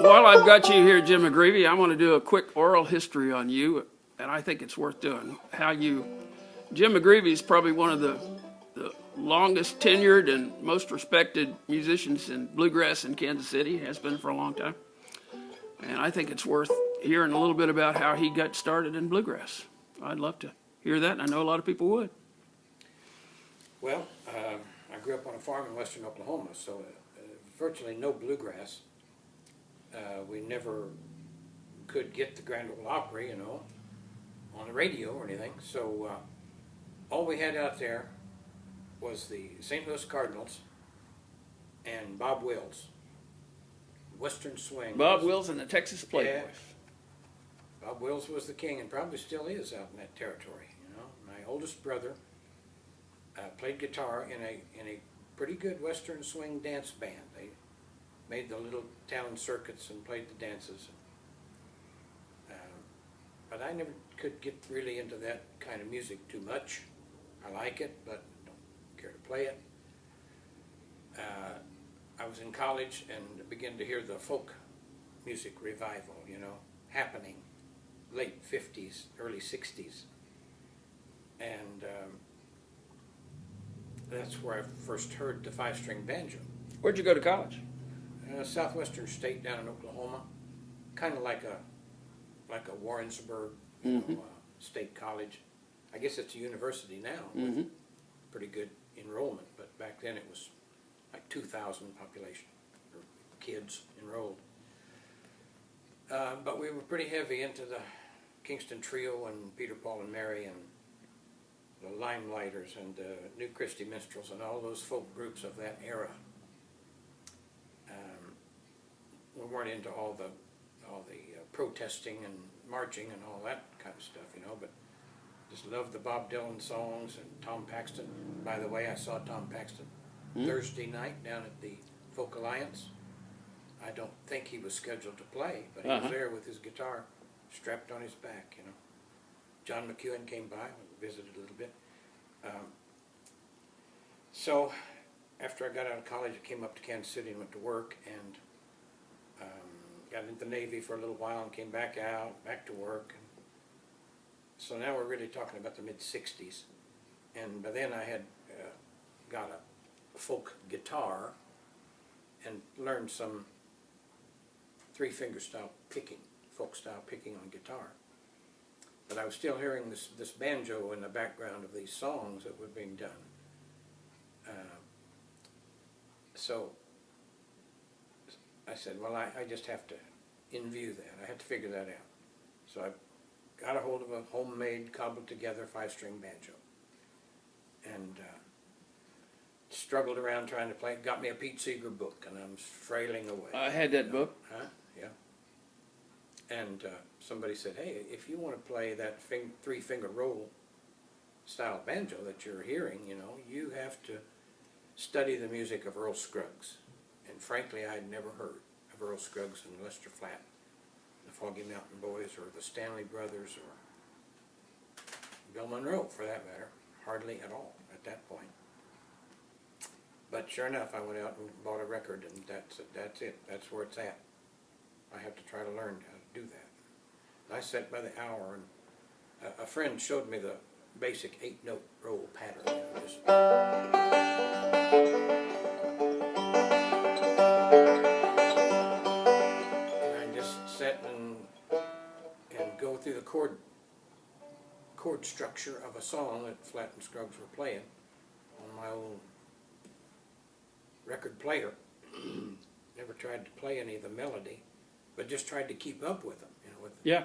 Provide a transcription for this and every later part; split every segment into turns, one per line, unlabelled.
While I've got you here, Jim McGreevy, I want to do a quick oral history on you, and I think it's worth doing. Jim McGreevy is probably one of the longest tenured and most respected musicians in bluegrass in Kansas City, has been for a long time. And I think it's worth hearing a little bit about how he got started in bluegrass. I'd love to hear that, and I know a lot of people would.
Well, I grew up on a farm in western Oklahoma, so virtually no bluegrass. We never could get the Grand Ole Opry, you know, on the radio or anything. So all we had out there was the St. Louis Cardinals and Bob Wills. Western swing.
Bob Wills and the Texas Playboys.
Yeah. Bob Wills was the king and probably still is out in that territory. You know, my oldest brother played guitar in a pretty good Western swing dance band. They made the little town circuits and played the dances. But I never could get really into that kind of music too much. I like it, but don't care to play it. I was in college and began to hear the folk music revival, you know, happening late 50s, early 60s. And that's where I first heard the five-string banjo.
Where'd you go to college?
Southwestern State down in Oklahoma, kind of like a Warrensburg, you know, state college. I guess it's a university now with pretty good enrollment, but back then it was like 2,000 population, or kids enrolled. But we were pretty heavy into the Kingston Trio and Peter, Paul and Mary and the Limelighters and New Christy Minstrels and all those folk groups of that era. We weren't into all the protesting and marching and all that kind of stuff, you know, but just loved the Bob Dylan songs and Tom Paxton. By the way, I saw Tom Paxton Thursday night down at the Folk Alliance. I don't think he was scheduled to play, but he was there with his guitar strapped on his back, you know. John McEwen came by, visited a little bit. So after I got out of college, I came up to Kansas City and went to work, and got into the Navy for a little while and came back out, back to work. So now we're really talking about the mid-60s. And by then I had got a folk guitar and learned some three-finger style picking, folk style picking on guitar. But I was still hearing this banjo in the background of these songs that were being done. So I said, well, I just have to in-view that. I had to figure that out. So I got a hold of a homemade, cobbled together five-string banjo. And struggled around trying to play it. Got me a Pete Seeger book, and I'm frailing away.
I had that book.
Huh? Yeah. And somebody said, hey, if you want to play that three-finger roll style banjo that you're hearing, you know, you have to study the music of Earl Scruggs. And frankly, I had never heard of Earl Scruggs and Lester Flatt, the Foggy Mountain Boys, or the Stanley Brothers, or Bill Monroe, for that matter. Hardly at all at that point. But sure enough, I went out and bought a record, and that's it. That's where it's at. I have to try to learn how to do that. And I sat by the hour, and a friend showed me the basic 8-note roll pattern. You know, just and I just sat and go through the chord structure of a song that Flatt and Scruggs were playing on my old record player. Never tried to play any of the melody, but just tried to keep up with them. You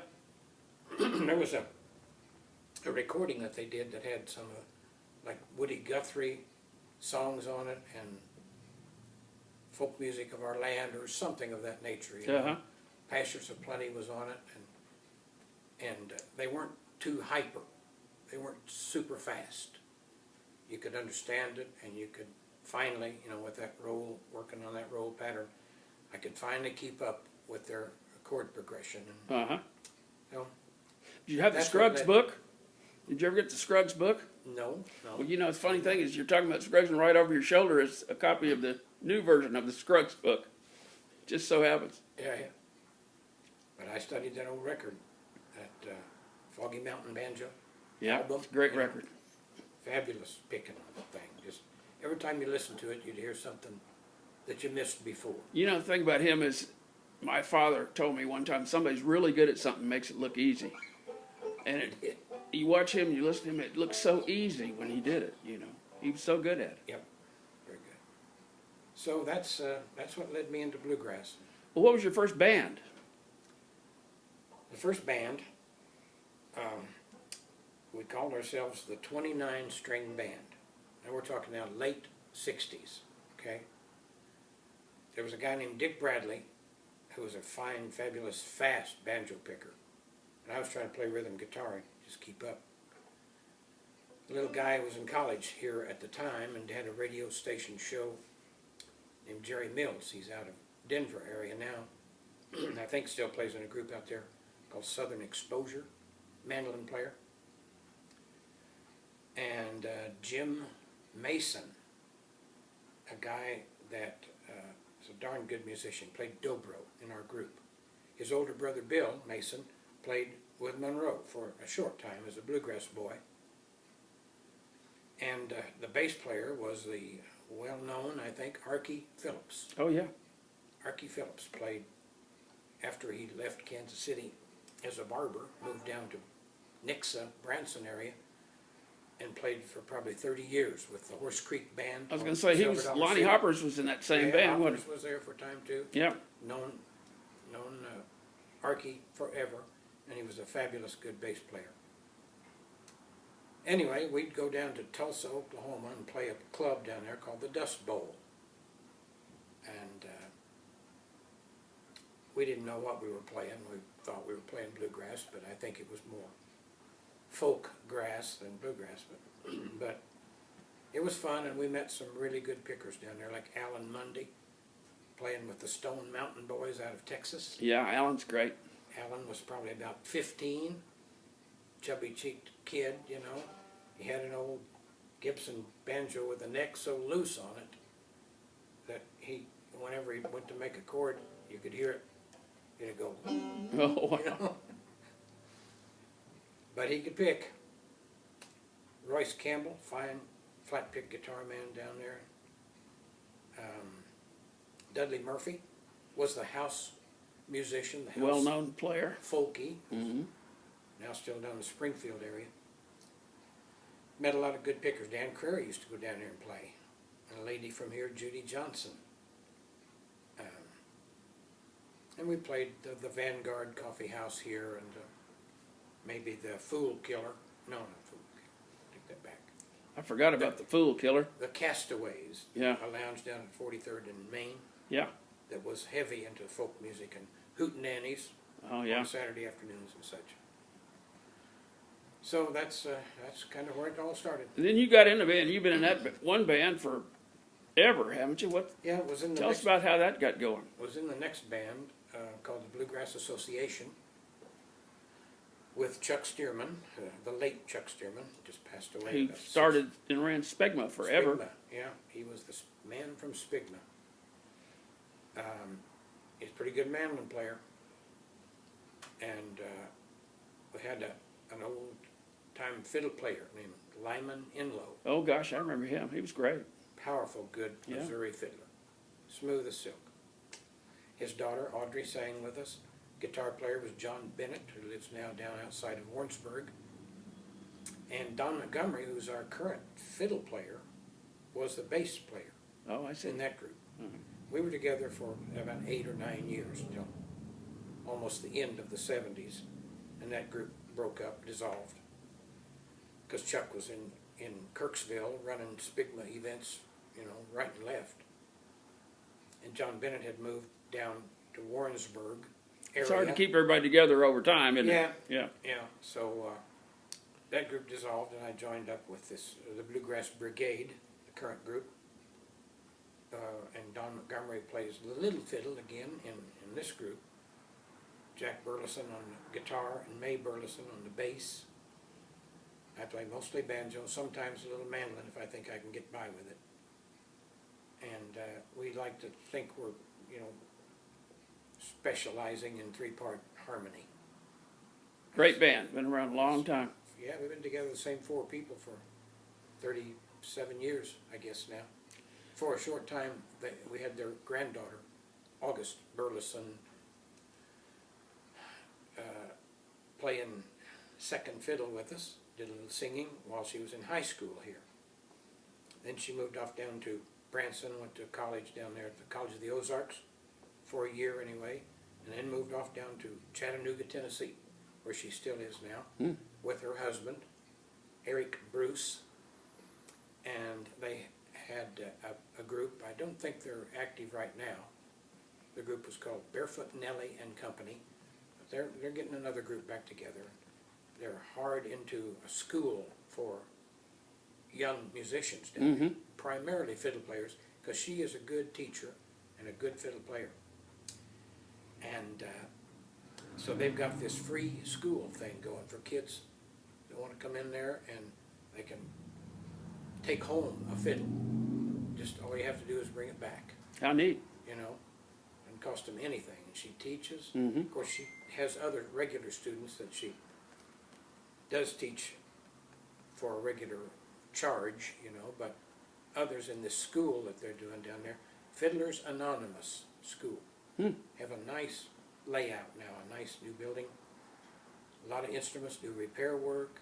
know, there was a recording that they did that had some like Woody Guthrie songs on it and folk music of our land or something of that nature. You know? Pastures of Plenty was on it, and they weren't too hyper. They weren't super fast. You could understand it, and you could finally, you know, with that roll, working on that roll pattern, I could finally keep up with their chord progression. And, you know,
did you have the Scruggs book? Did you ever get the Scruggs book?
No.
Well, you know, the funny thing is you're talking about Scruggs, and right over your shoulder is a copy of the new version of the Scruggs book. Just so happens.
Yeah. But I studied that old record, that Foggy Mountain Banjo
Yeah,
album.
it's a great
you know,
record.
Fabulous picking thing. Just every time you listen to it, you'd hear something that you missed before.
You know, the thing about him is, my father told me one time, somebody's really good at something makes it look easy. And you watch him, you listen to him, it looks so easy when he did it, you know. He was so good at it.
Yep, very good. So that's what led me into bluegrass.
Well, what was your first band?
The first band, we called ourselves the 29 String Band. And we're talking now late 60s, okay? There was a guy named Dick Bradley who was a fine, fabulous, fast banjo picker. And I was trying to play rhythm guitar and just keep up. The little guy was in college here at the time and had a radio station show named Jerry Mills. He's out of Denver area now. I think still plays in a group out there called Southern Exposure, mandolin player. And Jim Mason, a guy that is a darn good musician, played dobro in our group. His older brother Bill Mason played with Monroe for a short time as a bluegrass boy. And the bass player was the well-known, I think, Archie Phillips.
Oh, yeah.
Archie Phillips played after he left Kansas City as a barber, moved down to Nixa, Branson area, and played for probably 30 years with the Horse Creek Band.
I was going to say, Lonnie Hoppers was in that same band.
Hoppers was there for a time too.
Yeah.
Known Archie forever, and he was a fabulous good bass player. Anyway, we'd go down to Tulsa, Oklahoma, and play a club down there called the Dust Bowl. And we didn't know what we were playing. We thought we were playing bluegrass, but I think it was more folk grass than bluegrass. But it was fun, and we met some really good pickers down there, like Alan Mundy, playing with the Stone Mountain Boys out of Texas.
Yeah, Alan's great.
Alan was probably about 15, chubby-cheeked kid, you know. He had an old Gibson banjo with the neck so loose on it that whenever he went to make a chord, you could hear it. It'd go,
Oh, wow.
you know. But he could pick. Royce Campbell, fine flat pick guitar man down there. Dudley Murphy was the house musician, the house
Well-known player.
folky,
Mm-hmm.
now still down in the Springfield area. Met a lot of good pickers. Dan Crary used to go down there and play. And a lady from here, Judy Johnson. And we played the Vanguard Coffee House here and maybe the Fool Killer. No, not Fool Killer. Take that back.
I forgot about the Fool Killer.
The Castaways.
Yeah.
A lounge down at 43rd in Maine
Yeah.
that was heavy into folk music and hootenannies
Oh, yeah.
on Saturday afternoons and such. So that's kind of where it all started.
And then you got in the band. You've been in that one band for ever, haven't you? What?
Yeah, it was in the
Tell us about how that got going.
was in the next band called the Bluegrass Association with Chuck Stearman, the late Chuck Stearman, just passed away.
He
about
started and ran Spegma forever.
Spigma, yeah, he was the man from Spigma. He's a pretty good mandolin player. And we had an old-time fiddle player named Lyman Inlow.
Oh, gosh, I remember him. He was great.
Powerful, good
Yeah.
Missouri fiddler. Smooth as silk. His daughter, Audrey, sang with us. Guitar player was John Bennett, who lives now down outside of Warrensburg. And Don Montgomery, who's our current fiddle player, was the bass player
Oh, I see.
in that group.
Mhm.
We were together for about 8 or 9 years until almost the end of the 70s, and that group broke up, dissolved, because Chuck was in Kirksville running Spigma events, you know, right and left. And John Bennett had moved down to Warrensburg area.
It's hard to keep everybody together over time, isn't
Yeah.
it? Yeah.
Yeah, so that group dissolved, and I joined up with the Bluegrass Brigade, the current group. And Don Montgomery plays the little fiddle again in this group. Jack Burleson on the guitar and May Burleson on the bass. I play mostly banjo, sometimes a little mandolin if I think I can get by with it. And we like to think we're, you know, specializing in three-part harmony.
Great band, been around a long time.
Yeah, we've been together, the same four people for 37 years, I guess now. For a short time, we had their granddaughter, August Burleson, playing second fiddle with us, did a little singing while she was in high school here. Then she moved off down to Branson, went to college down there at the College of the Ozarks for a year anyway, and then moved off down to Chattanooga, Tennessee, where she still is now, with her husband, Eric Bruce, and they had a group. I don't think they're active right now. The group was called Barefoot Nellie and Company, but they're getting another group back together. They're hard into a school for young musicians down there, primarily fiddle players, because she is a good teacher and a good fiddle player. And so they've got this free school thing going for kids that want to come in there, and they can take home a fiddle. Just all you have to do is bring it back.
How neat.
You know, doesn't cost them anything. And she teaches.
Mm-hmm.
Of course, she has other regular students that she does teach for a regular charge, you know, but others in this school that they're doing down there, Fiddlers Anonymous School, have a nice layout now, a nice new building, a lot of instruments, do repair work,